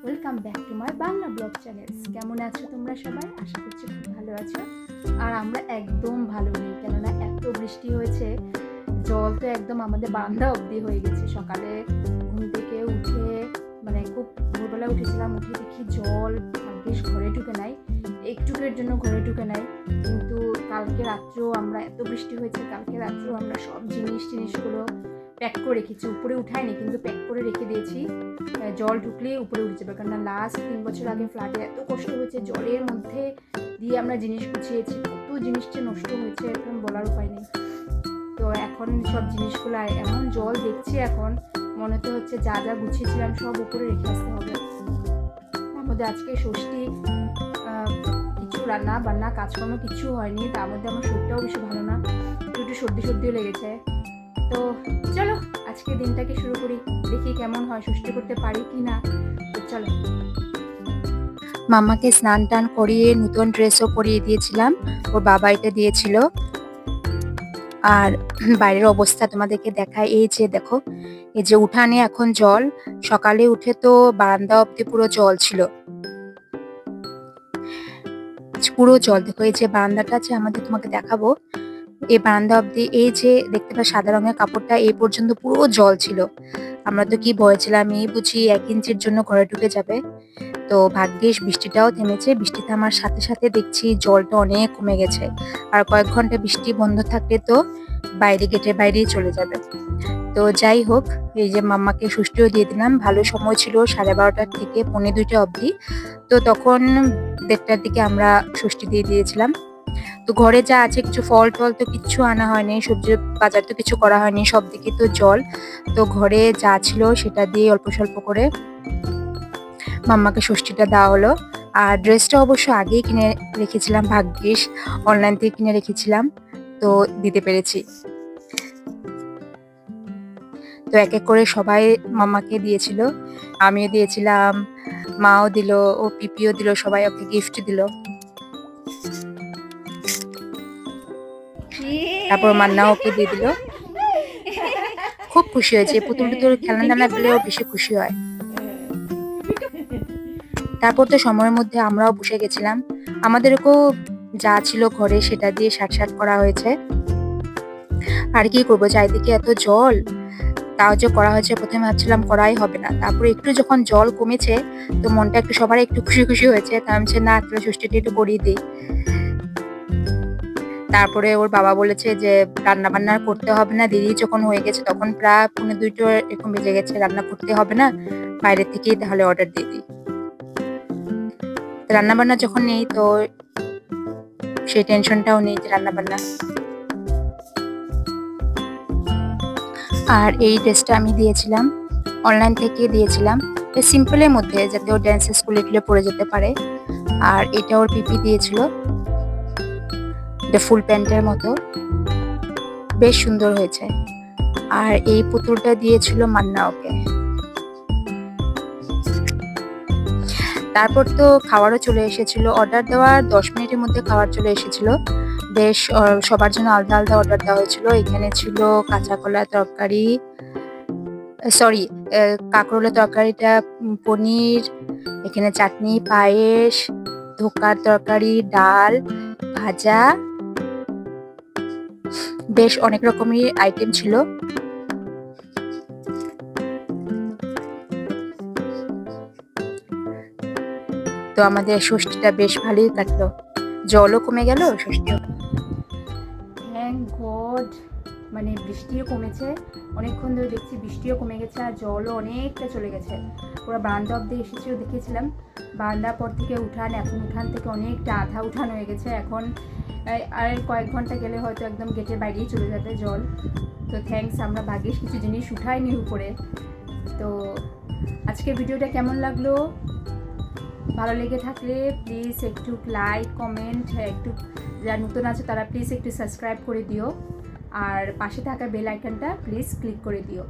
Welcome back to my Bangla blog channels. কেমন আছো তোমরা সবাই? আশা করছি খুব ভালো আছো। আর আমরা একদম ভালো নেই, কেননা এত বৃষ্টি হয়েছে, জল তো একদম আমাদের বারান্দা অবধি হয়ে গেছে। সকালে ঘুম থেকে উঠে খুব ভোরবেলা উঠেছিলাম, উঠে দেখি জল, ভাগ্যিস ঘরে ঢুকে নাই, একটুকের জন্য ঘরে ঢুকে নাই। কিন্তু কালকে রাত্রেও আমরা, এত বৃষ্টি হয়েছে, কালকে রাত্রেও আমরা সব জিনিসগুলো প্যাক করে রেখেছি। উপরে উঠাইনি, কিন্তু প্যাক করে রেখে দিয়েছি। জল ঢুকলেই উপরে উঠে যাবে, কারণ লাস্ট 3 বছর আগে ফ্লাডে এত কষ্ট হয়েছে, জলের মধ্যে দিয়ে আমরা জিনিস গুছিয়েছি, কত জিনিসটা নষ্ট হয়েছে এখন বলার উপায় নেই। তো এখন সব জিনিসগুলো এমন জল দেখছি, এখন মনে তো হচ্ছে যা যা গুছিয়েছিলাম সব উপরে রেখে আসতে হবে। তার মধ্যে আজকে ষষ্ঠী, কিছু রান্না বান্না কাজকর্ম কিছু হয়নি, তার মধ্যে আমার শরীরটাও বেশি ভালো না, একটু সর্দিও লেগেছে। তো চলো আজকে দিনটাকে শুরু করি, দেখি কেমন হয়, ষষ্ঠী করতে পারি কি না। তো চলো। মাম্মাকে স্নান টান করিয়ে নতুন ড্রেসও পরিয়ে দিয়েছিলাম, ওর বাবা এটা দিয়েছিল। আর বাইরের অবস্থা তোমাদেরকে দেখায়, এই যে দেখো, এই যে উঠানে এখন জল, সকালে উঠে তো বারান্দা অব্দি পুরো জল ছিল, পুরো জল। দেখো এই যে বারান্দাটা আছে আমাদের, তোমাকে দেখাবো, এই বারান্দা অব্দি, এই যে দেখতে পাই সাদা রঙের কাপড়টা, এই পর্যন্ত পুরো জল ছিল। আমরা তো কি ভয়েছিলাম, এই বুঝি 1 ইঞ্চির জন্য ঘরে ঢুকে যাবে। তো ভাগ্যিস বৃষ্টিটাও থেমেছে, বৃষ্টি থামার সাথে সাথে দেখছি জলটা অনেক কমে গেছে। আর কয়েক ঘন্টা বৃষ্টি বন্ধ থাকলে তো গেটের বাইরেই চলে যাবে। তো যাই হোক, এই যে মাম্মাকে ষষ্ঠীও দিয়ে দিলাম। ভালো সময় ছিল, 12:30 থেকে 1:45 অবধি। তো তখন 1:30টার দিকে আমরা ষষ্ঠী দিয়ে দিয়েছিলাম। তো ঘরে যা আছে, কিছু ফল টল তো কিছু আনা হয়নি, সবজির বাজার তো কিছু করা হয়নি, সব দিকে তো জল। তো ঘরে যা ছিল সেটা দিয়ে অল্প স্বল্প করে মাম্মাকে ষষ্ঠীটা দেওয়া হলো। আর ড্রেসটা অবশ্য আগেই কিনে রেখেছিলাম, ভাগ্যিস অনলাইন থেকে কিনে রেখেছিলাম, তো দিতে পেরেছি। তো এক এক করে সবাই মাম্মাকে দিয়েছিল, আমিও দিয়েছিলাম, মাও দিল, ও পিপিও দিল, সবাই ওকে গিফট দিল। তারপর মান্না ওকে দিয়ে দিল। খুব খুশি হয়েছে, পুতুল টুতুল খেলনা টেলনা পেলেও বেশি খুশি হয়। তারপর তো সময়ের মধ্যে আমরাও বসে গেছিলাম, আমাদেরকেও যা ছিল ঘরে সেটা দিয়ে সাট করা হয়েছে। আর কি করবো, চারিদিকে এত জল, তাও যে করা হয়েছে। প্রথমে ভাবছিলাম করাই হবে না, তারপরে একটু যখন জল কমেছে তো মনটা একটু, সবার একটু খুশি হয়েছে, তাই আমি না তাহলে ষষ্ঠীটা একটু করিয়ে দিই। তারপরে ওর বাবা বলেছে যে রান্না বান্না করতে হবে না, দেরি যখন হয়ে গেছে, তখন প্রায় 1:45 এরকম বেজে গেছে, রান্না করতে হবে না, বাইরে থেকেই তাহলে অর্ডার দিয়ে দিই। রান্না বান্না যখন নেই তো সেই টেনশনটাও নেই যে রান্না বান্না। আর এই ড্রেসটা আমি দিয়েছিলাম, অনলাইন থেকে দিয়েছিলাম, সিম্পলের মধ্যে, যাতে ও ড্যান্স স্কুলে টুলে পরে যেতে পারে। আর এটা ওর পিপি দিয়েছিল, এটা ফুল প্যান্টের মতো, বেশ সুন্দর হয়েছে। আর এই পুতুলটা দিয়েছিল মান্না ওকে। তারপর তো খাবারও চলে এসেছিল, অর্ডার দেওয়ার 10 মিনিটের মধ্যে খাবার চলে এসেছিল। বেশ সবার জন্য আলাদা আলাদা অর্ডার দেওয়া হয়েছিল। এখানে ছিল কাঁচা কলা তরকারি, সরি, কাঁকরোলের তরকারিটা, পনির, এখানে চাটনি, পায়েস, ধোকার তরকারি, ডাল, ভাজা, বেশ অনেক রকমের আইটেম ছিল। তো আমাদের ষষ্ঠীটা বেশ ভালোই কাটলো, জলও কমে গেল, ষষ্ঠীও। থ্যাংক গড, বৃষ্টিও কমেছে, অনেকক্ষণ ধরে দেখছি বৃষ্টিও কমে গেছে, আর জলও অনেকটা চলে গেছে। পুরো বারান্দা অব্দি এসেছিও, দেখেছিলাম বারান্দার পর থেকে উঠান, এখন উঠান থেকে অনেকটা আধা উঠান হয়ে গেছে। এখন আর কয়েক ঘন্টা গেলে হয়তো একদম গেটের বাইরেই চলে যাবে জল। তো থ্যাঙ্কস, আমরা ভাগ্যিস কিছু জিনিস উঠাইনি উপরে। তো আজকের ভিডিওটা কেমন লাগলো, ভালো লেগে থাকলে প্লিজ একটু লাইক কমেন্ট, একটু যারা নতুন আছে তারা প্লিজ একটু সাবস্ক্রাইব করে দিও, আর পাশে থাকা বেল আইকনটা প্লিজ ক্লিক করে দিও।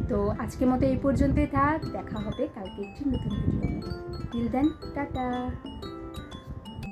তো আজকের মতো এই পর্যন্তই থাক, দেখা হবে কালকে একটি নতুন ভিডিও নিয়ে। Till then, tata.